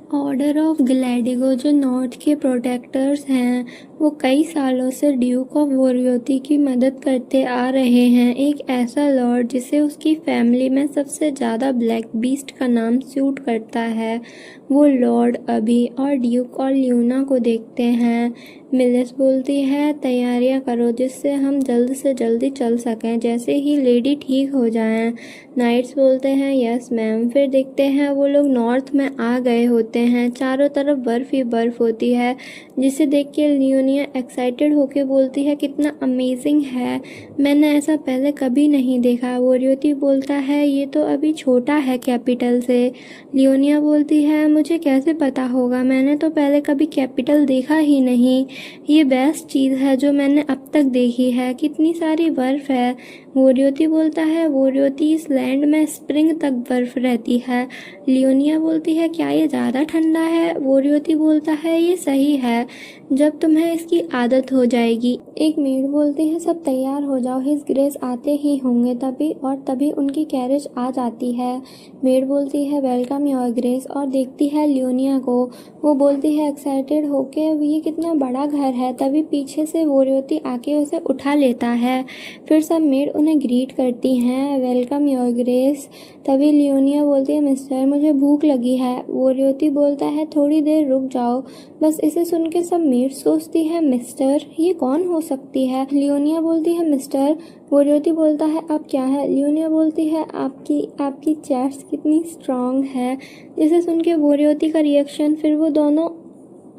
Order of ग्लैडिगो जो north के protectors हैं वो कई सालों से ड्यूक ऑफ वोरियोती की मदद करते आ रहे हैं। एक ऐसा लॉर्ड जिसे उसकी फैमिली में सबसे ज़्यादा ब्लैक बीस्ट का नाम सूट करता है वो लॉर्ड अभी और ड्यूक और ल्यूना को देखते हैं। मिलिस बोलती है तैयारियां करो जिससे हम जल्द से जल्दी चल सकें जैसे ही लेडी ठीक हो जाएं। नाइट्स बोलते हैं यस मैम। फिर देखते हैं वो लोग नॉर्थ में आ गए होते हैं। चारों तरफ बर्फ ही बर्फ होती है जिसे देख के लियोनिया एक्साइटेड होके बोलती है कितना अमेजिंग है, मैंने ऐसा पहले कभी नहीं देखा। वोरियोती बोलता है ये तो अभी छोटा है कैपिटल से। लियोनिया बोलती है मुझे कैसे पता होगा, मैंने तो पहले कभी कैपिटल देखा ही नहीं। ये बेस्ट चीज़ है जो मैंने अब तक देखी है, कितनी सारी बर्फ है। वोरियोती बोलता है वोरियोती इस लैंड में स्प्रिंग तक बर्फ रहती है। लियोनिया बोलती है क्या ये ज़्यादा ठंडा है। वोरियोती बोलता है ये सही है, जब तुम्हें इसकी आदत हो जाएगी। एक मेड बोलती है सब तैयार हो जाओ, हिज ग्रेस आते ही होंगे। तभी उनकी कैरेज आ जाती है। मेड बोलती है वेलकम योर ग्रेस और देखती है लियोनिया को। वो बोलती है एक्साइटेड होके ये कितना बड़ा घर है। तभी पीछे से वोरियोती आके उसे उठा लेता है। फिर सब मेड उन्हें ग्रीट करती हैं वेलकम योर ग्रेस। तभी लियोनिया बोलती है मिस्टर मुझे भूख लगी है। वोरियोती बोलता है थोड़ी देर रुक जाओ। बस इसे सुन के सब मेड सोचती है मिस्टर ये कौन हो सकती है। लियोनिया बोलती है मिस्टर। वोरियोती बोलता है अब क्या है। लियोनिया बोलती है आपकी चेस्ट कितनी स्ट्रांग है। जिसे सुन के वोरियोती का रिएक्शन, फिर वो दोनों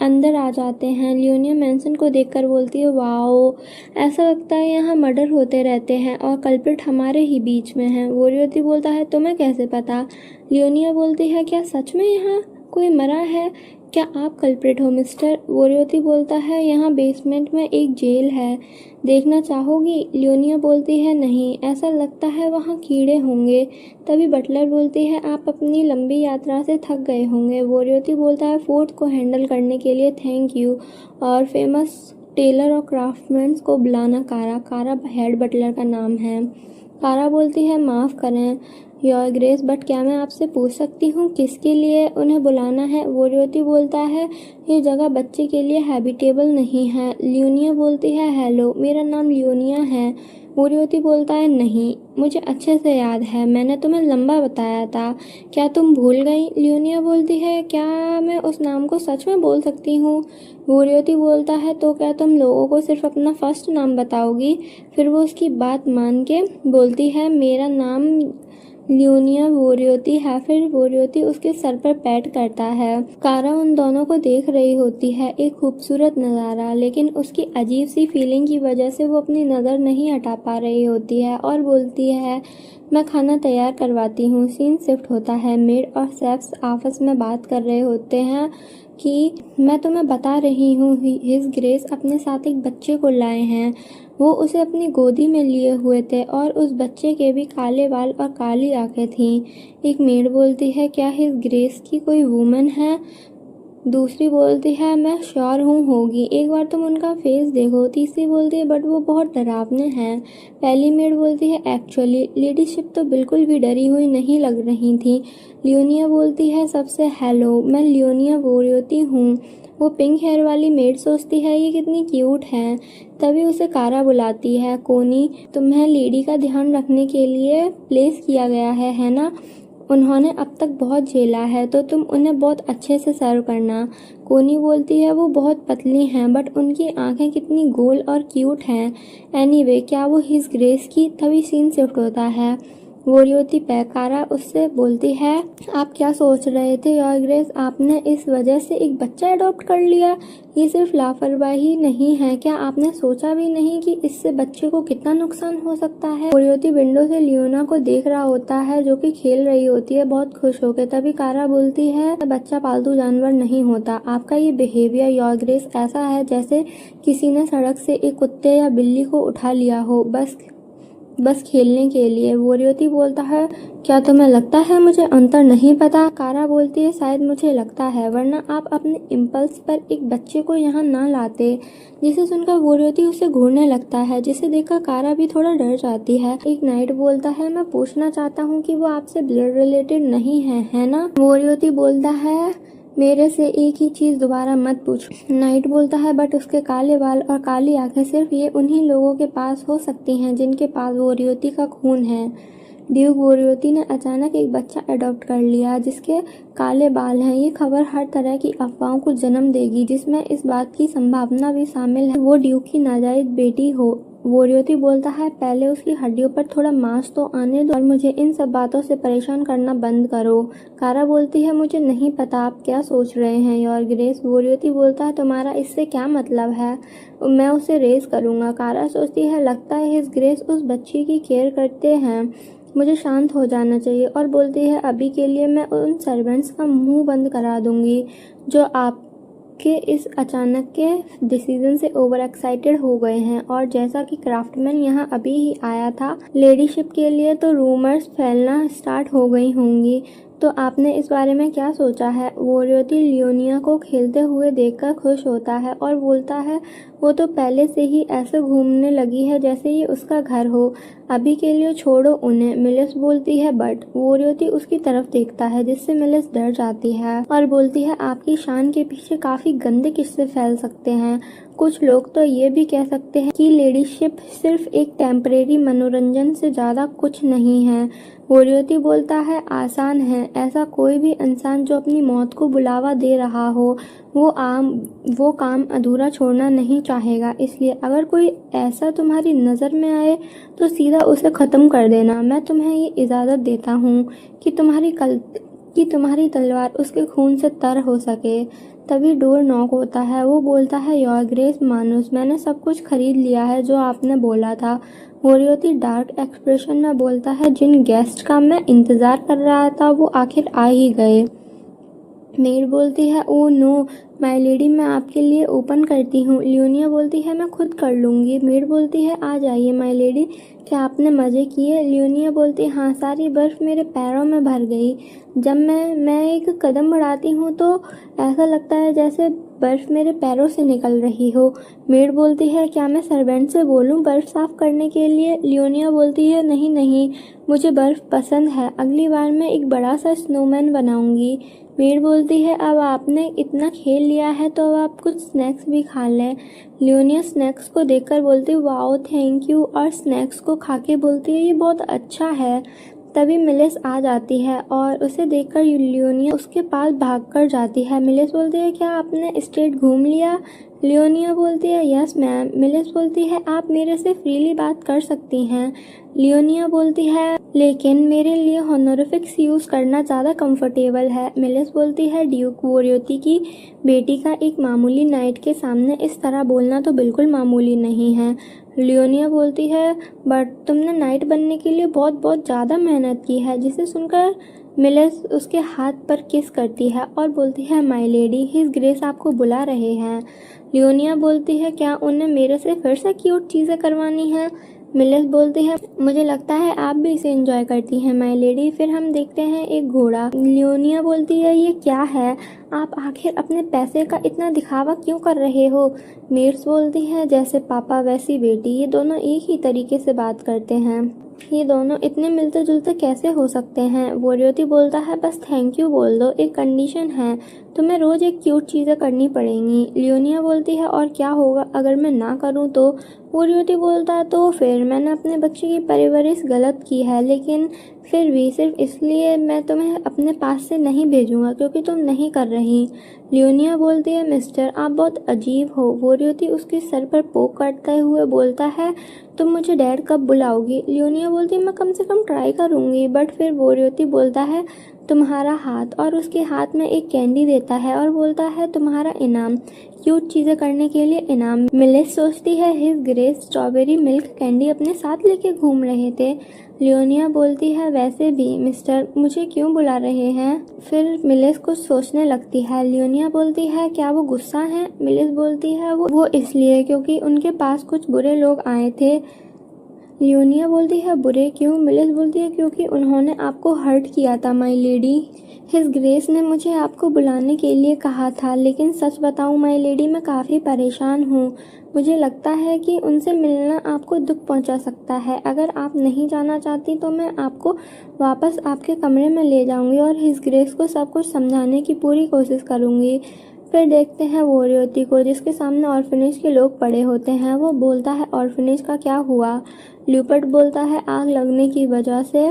अंदर आ जाते हैं। लियोनिया मैंसन को देखकर बोलती है वाओ, ऐसा लगता है यहाँ मर्डर होते रहते हैं और कल्प्रिट हमारे ही बीच में है। वोरियोती बोलता है तुम्हें कैसे पता। लियोनिया बोलती है क्या सच में यहाँ कोई मरा है, क्या आप कल्प्रिट हो मिस्टर। वोरियोती बोलता है यहाँ बेसमेंट में एक जेल है, देखना चाहोगी। लियोनिया बोलती है नहीं, ऐसा लगता है वहाँ कीड़े होंगे। तभी बटलर बोलती है आप अपनी लंबी यात्रा से थक गए होंगे। वोरियोती बोलता है फोर्ट को हैंडल करने के लिए थैंक यू और फेमस टेलर और क्राफ्टमैन्स को बुलाना। कारा हेड बटलर का नाम है। कारा बोलती है माफ़ करें योर ग्रेस बट क्या मैं आपसे पूछ सकती हूँ किसके लिए उन्हें बुलाना है। वोरियोती बोलता है ये जगह बच्चे के लिए हैबिटेबल नहीं है। लियोनिया बोलती है हेलो मेरा नाम लियोनिया है। वोरियोती बोलता है नहीं मुझे अच्छे से याद है, मैंने तुम्हें लंबा बताया था, क्या तुम भूल गई। लियोनिया बोलती है क्या मैं उस नाम को सच में बोल सकती हूँ। वोरियोती बोलता है तो क्या तुम लोगों को सिर्फ अपना फर्स्ट नाम बताओगी। फिर वो उसकी बात मान के बोलती है मेरा नाम लियोनिया वोरियोती है। फिर वोरियोती उसके सर पर पैट करता है। कारा उन दोनों को देख रही होती है, एक खूबसूरत नज़ारा, लेकिन उसकी अजीब सी फीलिंग की वजह से वो अपनी नज़र नहीं हटा पा रही होती है और बोलती है मैं खाना तैयार करवाती हूँ। सीन शिफ्ट होता है। मेड और सेफ्स आपस में बात कर रहे होते हैं कि मैं तुम्हें बता रही हूँ हिज ग्रेस अपने साथ एक बच्चे को लाए हैं। वो उसे अपनी गोदी में लिए हुए थे और उस बच्चे के भी काले बाल और काली आंखें थीं। एक मेड बोलती है क्या हिज ग्रेस की कोई वुमन है। दूसरी बोलती है मैं श्योर हूँ होगी, एक बार तुम उनका फेस देखो। तीसरी बोलती है बट वो बहुत डरावने हैं। पहली मेड बोलती है एक्चुअली लेडीशिप तो बिल्कुल भी डरी हुई नहीं लग रही थी। लियोनिया बोलती है सबसे हेलो मैं लियोनिया वोरियोती हूँ। वो पिंक हेयर वाली मेड सोचती है ये कितनी क्यूट है। तभी उसे कारा बुलाती है कोनी तुम्हें लेडी का ध्यान रखने के लिए प्लेस किया गया है ना, उन्होंने अब तक बहुत झेला है तो तुम उन्हें बहुत अच्छे से सर्व करना। कोनी बोलती है वो बहुत पतली हैं बट उनकी आंखें कितनी गोल और क्यूट हैं। एनीवे क्या वो हिज ग्रेस की। तभी सीन शिफ्ट होता है। वोरियोती पैकारा उससे बोलती है आप क्या सोच रहे थे योर ग्रेस, आपने इस वजह से एक बच्चा अडॉप्ट कर लिया, ये सिर्फ लापरवाही नहीं है, क्या आपने सोचा भी नहीं कि इससे बच्चे को कितना नुकसान हो सकता है। वोरियोती विंडो से लियोना को देख रहा होता है जो कि खेल रही होती है बहुत खुश होकर। तभी कारा बोलती है बच्चा पालतू जानवर नहीं होता, आपका ये बिहेवियर योर ग्रेस ऐसा है जैसे किसी ने सड़क से एक कुत्ते या बिल्ली को उठा लिया हो बस खेलने के लिए। वोरियोती बोलता है क्या तुम्हें लगता है मुझे अंतर नहीं पता। कारा बोलती है शायद मुझे लगता है, वरना आप अपने इम्पल्स पर एक बच्चे को यहाँ ना लाते। जिसे सुनकर वोरियोती उसे घूरने लगता है, जिसे देखकर कारा भी थोड़ा डर जाती है। एक नाइट बोलता है मैं पूछना चाहता हूँ कि वो आपसे ब्लड रिलेटेड नहीं है ना। वोरियोती बोलता है मेरे से एक ही चीज़ दोबारा मत पूछो। नाइट बोलता है बट उसके काले बाल और काली आंखें सिर्फ ये उन्हीं लोगों के पास हो सकती हैं जिनके पास वोरियोती का खून है। ड्यूक वोरियोती ने अचानक एक बच्चा अडॉप्ट कर लिया जिसके काले बाल हैं। ये खबर हर तरह की अफवाहों को जन्म देगी, जिसमें इस बात की संभावना भी शामिल है वो ड्यूक की नाजायज बेटी हो। वोरियोती बोलता है पहले उसकी हड्डियों पर थोड़ा मांस तो आने दो और मुझे इन सब बातों से परेशान करना बंद करो। कारा बोलती है मुझे नहीं पता आप क्या सोच रहे हैं योर ग्रेस। वोरियोती बोलता है तुम्हारा इससे क्या मतलब है, मैं उसे रेस करूँगा। कारा सोचती है लगता है हिज ग्रेस उस बच्ची की केयर करते हैं, मुझे शांत हो जाना चाहिए, और बोलती है अभी के लिए मैं उन सर्वेंट्स का मुंह बंद करा दूंगी जो आपके इस अचानक के डिसीजन से ओवर एक्साइटेड हो गए हैं। और जैसा कि क्राफ्टमैन यहाँ अभी ही आया था लेडीशिप के लिए, तो रूमर्स फैलना स्टार्ट हो गई होंगी। तो आपने इस बारे में क्या सोचा है? वोरियोती लियोनिया को खेलते हुए देखकर खुश होता है और बोलता है वो तो पहले से ही ऐसे घूमने लगी है जैसे ये उसका घर हो, अभी के लिए छोड़ो उन्हें। मिलिस बोलती है बट। वोरियोती उसकी तरफ देखता है जिससे मिलिस डर जाती है और बोलती है आपकी शान के पीछे काफ़ी गंदे किस्से फैल सकते हैं। कुछ लोग तो ये भी कह सकते हैं कि लेडीशिप सिर्फ एक टेम्परेरी मनोरंजन से ज़्यादा कुछ नहीं है। वोरियोती बोलता है आसान है, ऐसा कोई भी इंसान जो अपनी मौत को बुलावा दे रहा हो वो काम अधूरा छोड़ना नहीं चाहेगा, इसलिए अगर कोई ऐसा तुम्हारी नज़र में आए तो सीधा उसे ख़त्म कर देना। मैं तुम्हें ये इजाज़त देता हूँ कि तुम्हारी तलवार उसके खून से तर हो सके। तभी डोर नॉक होता है। वो बोलता है योर ग्रेस मानुस, मैंने सब कुछ खरीद लिया है जो आपने बोला था। वोरियोती डार्क एक्सप्रेशन में बोलता है जिन गेस्ट का मैं इंतज़ार कर रहा था वो आखिर आ ही गए। मेड बोलती है ओ नो माय लेडी, मैं आपके लिए ओपन करती हूँ। लियोनिया बोलती है मैं खुद कर लूँगी। मेड बोलती है आ जाइए माय लेडी, क्या आपने मज़े किए? लियोनिया बोलती है हाँ, सारी बर्फ़ मेरे पैरों में भर गई। जब मैं एक कदम बढ़ाती हूँ तो ऐसा लगता है जैसे बर्फ़ मेरे पैरों से निकल रही हो। मेड बोलती है क्या मैं सर्वेंट से बोलूँ बर्फ़ साफ़ करने के लिए? लियोनिया बोलती है नहीं नहीं, मुझे बर्फ़ पसंद है, अगली बार मैं एक बड़ा सा स्नोमैन बनाऊँगी। मेड बोलती है अब आपने इतना खेल लिया है तो अब आप कुछ स्नैक्स भी खा लें। लियोनिया स्नैक्स को देखकर बोलती है वाओ थैंक यू, और स्नैक्स को खा के बोलती है ये बहुत अच्छा है। तभी मिलिस आ जाती है और उसे देखकर लियोनिया उसके पास भागकर जाती है। मिलिस बोलती है क्या आपने स्टेट घूम लिया? लियोनिया बोलती है यस मैम। मिलिस बोलती है आप मेरे से फ्रीली बात कर सकती हैं। लियोनिया बोलती है लेकिन मेरे लिए हॉनोरिफिक्स यूज़ करना ज़्यादा कंफर्टेबल है। मिलिस बोलती है ड्यूक वोरियोती की बेटी का एक मामूली नाइट के सामने इस तरह बोलना तो बिल्कुल मामूली नहीं है। लियोनिया बोलती है बट तुमने नाइट बनने के लिए बहुत बहुत ज़्यादा मेहनत की है। जिसे सुनकर मिलिस उसके हाथ पर किस करती है और बोलती है माय लेडी, हिज ग्रेस आपको बुला रहे हैं। लियोनिया बोलती है क्या उन्हें मेरे से फिर से क्यूट चीज़ें करवानी हैं? मिलिस बोलती है मुझे लगता है आप भी इसे एंजॉय करती हैं माय लेडी। फिर हम देखते हैं एक घोड़ा। लियोनिया बोलती है ये क्या है, आप आखिर अपने पैसे का इतना दिखावा क्यों कर रहे हो? मेड्स बोलती है जैसे पापा वैसी बेटी, ये दोनों एक ही तरीके से बात करते हैं, ये दोनों इतने मिलते जुलते कैसे हो सकते हैं? वोरियोती बोलता है बस थैंक यू बोल दो, एक कंडीशन है, तुम्हें रोज़ एक क्यूट चीज़ें करनी पड़ेंगी। लियोनिया बोलती है और क्या होगा अगर मैं ना करूं तो? वोरियोती बोलता है तो फिर मैंने अपने बच्चे की परवरिश गलत की है, लेकिन फिर भी सिर्फ इसलिए मैं तुम्हें अपने पास से नहीं भेजूंगा क्योंकि तुम नहीं कर रही। लियोनिया बोलती है मिस्टर आप बहुत अजीब हो। वोरियोती उसके सर पर पोक करते हुए बोलता है तुम मुझे डैड कब बुलाओगी? लियोनिया बोलती है मैं कम से कम ट्राई करूँगी। बट फिर वोरियोती बोलता है तुम्हारा हाथ, और उसके हाथ में एक कैंडी देता है और बोलता है तुम्हारा इनाम, क्यूट चीज़ें करने के लिए इनाम। मिलिस सोचती है his grace strawberry milk candy अपने साथ लेके घूम रहे थे। लियोनिया बोलती है वैसे भी मिस्टर मुझे क्यों बुला रहे हैं? फिर मिलिस कुछ सोचने लगती है। लियोनिया बोलती है क्या वो गुस्सा है? मिलिस बोलती है वो इसलिए क्योंकि उनके पास कुछ बुरे लोग आए थे लियोनिया बोलती है बुरे क्यों? मिलिस बोलती है क्योंकि उन्होंने आपको हर्ट किया था माय लेडी। हिज ग्रेस ने मुझे आपको बुलाने के लिए कहा था, लेकिन सच बताऊं माय लेडी, मैं काफ़ी परेशान हूँ। मुझे लगता है कि उनसे मिलना आपको दुख पहुंचा सकता है। अगर आप नहीं जाना चाहती तो मैं आपको वापस आपके कमरे में ले जाऊंगी और हिज ग्रेस को सब कुछ समझाने की पूरी कोशिश करूंगी। फिर देखते हैं वोरियोती को, जिसके सामने ऑर्फनेज के लोग पड़े होते हैं। वो बोलता है ऑर्फनेज का क्या हुआ? ल्यूपर्ट बोलता है आग लगने की वजह से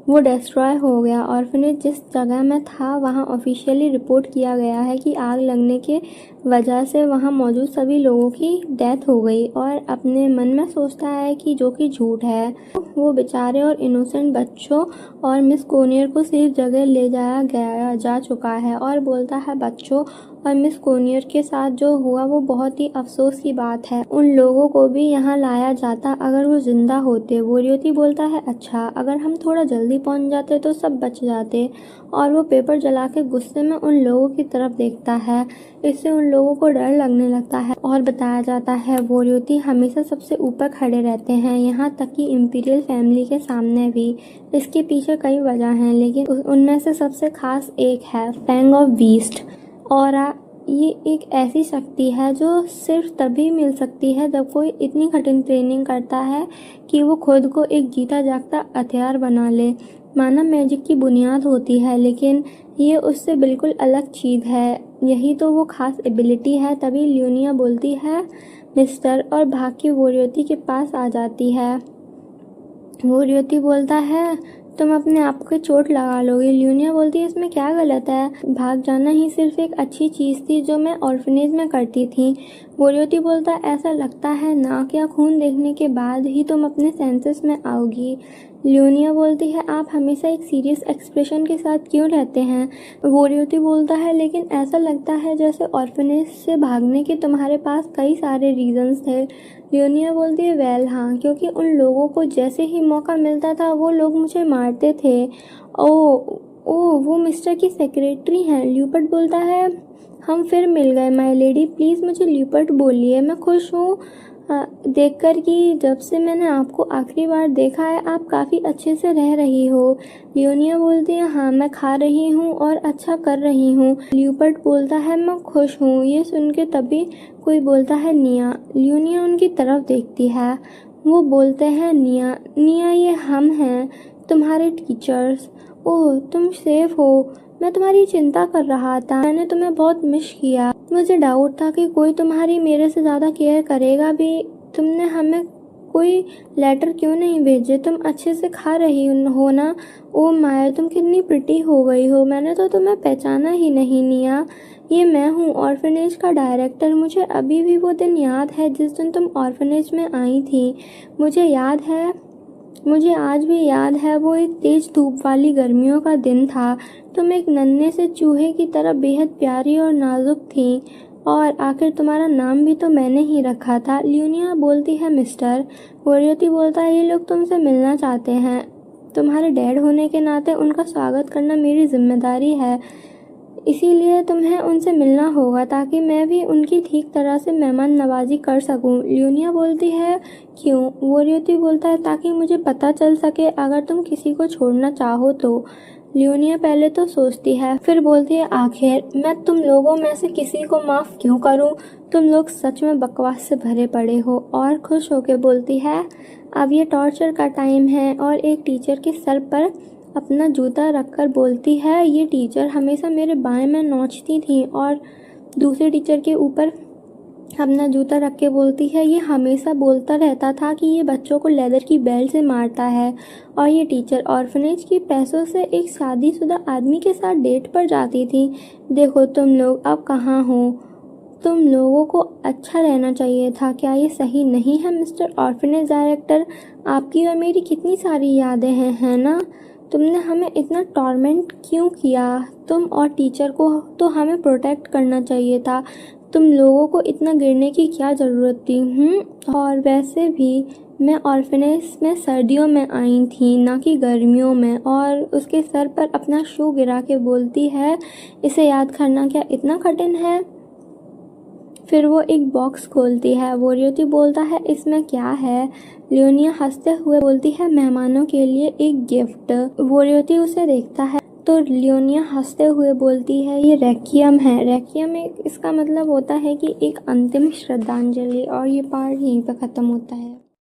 वो डिस्ट्रॉय हो गया। ऑर्फनेज जिस जगह में था वहाँ ऑफिशियली रिपोर्ट किया गया है कि आग लगने के वजह से वहाँ मौजूद सभी लोगों की डेथ हो गई, और अपने मन में सोचता है कि जो कि झूठ है। वो बेचारे और इनोसेंट बच्चों और मिस कोनियर को सेफ जगह ले जाया जा चुका है, और बोलता है बच्चों और मिस कोनियर के साथ जो हुआ वो बहुत ही अफसोस की बात है। उन लोगों को भी यहाँ लाया जाता अगर वो जिंदा होते। वोरियोती बोलता है अच्छा, अगर हम थोड़ा जल्दी पहुँच जाते तो सब बच जाते। और वो पेपर जला के गुस्से में उन लोगों की तरफ देखता है। इससे उन लोगों को डर लगने लगता है, और बताया जाता है वोरियोती हमेशा सबसे ऊपर खड़े रहते हैं, यहाँ तक कि इम्पीरियल फैमिली के सामने भी। इसके पीछे कई वजह हैं, लेकिन उनमें से सबसे खास एक है फैंग ऑफ बीस्ट। और ये एक ऐसी शक्ति है जो सिर्फ तभी मिल सकती है जब कोई इतनी कठिन ट्रेनिंग करता है कि वो खुद को एक जीता जागता हथियार बना ले। मानव मैजिक की बुनियाद होती है, लेकिन ये उससे बिल्कुल अलग चीज़ है। यही तो वो खास एबिलिटी है। तभी लियोनिया बोलती है मिस्टर, और भाग के वोरियोती के पास आ जाती है। वोरियोती बोलता है तुम अपने आप को चोट लगा लोगे। लियोनिया बोलती है इसमें क्या गलत है, भाग जाना ही सिर्फ एक अच्छी चीज़ थी जो मैं ऑर्फनेज में करती थी। वोरियोती बोलता है ऐसा लगता है नाक या खून देखने के बाद ही तुम अपने सेंसेस में आओगी। लियोनिया बोलती है आप हमेशा एक सीरियस एक्सप्रेशन के साथ क्यों रहते हैं? वोरियोती बोलता है लेकिन ऐसा लगता है जैसे ऑर्फनेज से भागने के तुम्हारे पास कई सारे रीजंस थे। लियोनिया बोलती है वेल हाँ, क्योंकि उन लोगों को जैसे ही मौका मिलता था वो लोग मुझे मारते थे। ओ वो मिस्टर की सेक्रेटरी हैं। ल्यूपर्ट बोलता है हम फिर मिल गए माय लेडी, प्लीज़ मुझे ल्यूपर्ट बोलिए। मैं खुश हूँ देखकर कि जब से मैंने आपको आखिरी बार देखा है आप काफ़ी अच्छे से रह रही हो। लियोनिया बोलती है हाँ मैं खा रही हूँ और अच्छा कर रही हूँ। ल्यूपर्ट बोलता है मैं खुश हूँ। ये सुन के तभी कोई बोलता है निया। लियोनिया उनकी तरफ देखती है। वो बोलते हैं निया निया ये हम हैं तुम्हारे टीचर्स। ओह तुम सेफ हो, मैं तुम्हारी चिंता कर रहा था, मैंने तुम्हें बहुत मिस किया। मुझे डाउट था कि कोई तुम्हारी मेरे से ज़्यादा केयर करेगा भी। तुमने हमें कोई लेटर क्यों नहीं भेजे? तुम अच्छे से खा रही हो ना? ओ माया तुम कितनी प्रिटी हो गई हो, मैंने तो तुम्हें पहचाना ही नहीं। निया ये मैं हूँ ऑर्फनेज का डायरेक्टर। मुझे अभी भी वो दिन याद है जिस दिन तुम ऑर्फनेज में आई थी। मुझे आज भी याद है वो एक तेज धूप वाली गर्मियों का दिन था। तुम एक नन्हे से चूहे की तरह बेहद प्यारी और नाजुक थी, और आखिर तुम्हारा नाम भी तो मैंने ही रखा था। लियोनिया बोलती है मिस्टर। वोरियोती बोलता है ये लोग तुमसे मिलना चाहते हैं। तुम्हारे डैड होने के नाते उनका स्वागत करना मेरी जिम्मेदारी है, इसीलिए तुम्हें उनसे मिलना होगा ताकि मैं भी उनकी ठीक तरह से मेहमान नवाजी कर सकूं। लियोनिया बोलती है क्यों? वोरियोती बोलता है ताकि मुझे पता चल सके अगर तुम किसी को छोड़ना चाहो तो। लियोनिया पहले तो सोचती है, फिर बोलती है आखिर मैं तुम लोगों में से किसी को माफ़ क्यों करूं? तुम लोग सच में बकवास से भरे पड़े हो। और खुश होकर बोलती है अब ये टॉर्चर का टाइम है, और एक टीचर के सर पर अपना जूता रखकर बोलती है ये टीचर हमेशा मेरे बाएं में नोचती थी। और दूसरे टीचर के ऊपर अपना जूता रख के बोलती है ये हमेशा बोलता रहता था कि ये बच्चों को लेदर की बेल्ट से मारता है। और ये टीचर ऑर्फनेज के पैसों से एक शादीशुदा आदमी के साथ डेट पर जाती थी। देखो तुम लोग अब कहाँ हो? तुम लोगों को अच्छा रहना चाहिए था। क्या ये सही नहीं है मिस्टर ऑर्फनेज डायरेक्टर? आपकी और मेरी कितनी सारी यादें हैं, है ना? तुमने हमें इतना टॉर्मेंट क्यों किया? तुम और टीचर को तो हमें प्रोटेक्ट करना चाहिए था। तुम लोगों को इतना गिरने की क्या ज़रूरत थी? और वैसे भी मैं ऑर्फनेज में सर्दियों में आई थी, ना कि गर्मियों में। और उसके सर पर अपना शू गिरा के बोलती है इसे याद करना क्या इतना कठिन है? फिर वो एक बॉक्स खोलती है। वोरियोती बोलता है इसमें क्या है। लियोनिया हंसते हुए बोलती है मेहमानों के लिए एक गिफ्ट। वोरियोती उसे देखता है तो लियोनिया हंसते हुए बोलती है ये रेक्विएम है। रेक्विएम इसका मतलब होता है कि एक अंतिम श्रद्धांजलि। और ये पार्ट यहीं पे ख़त्म होता है।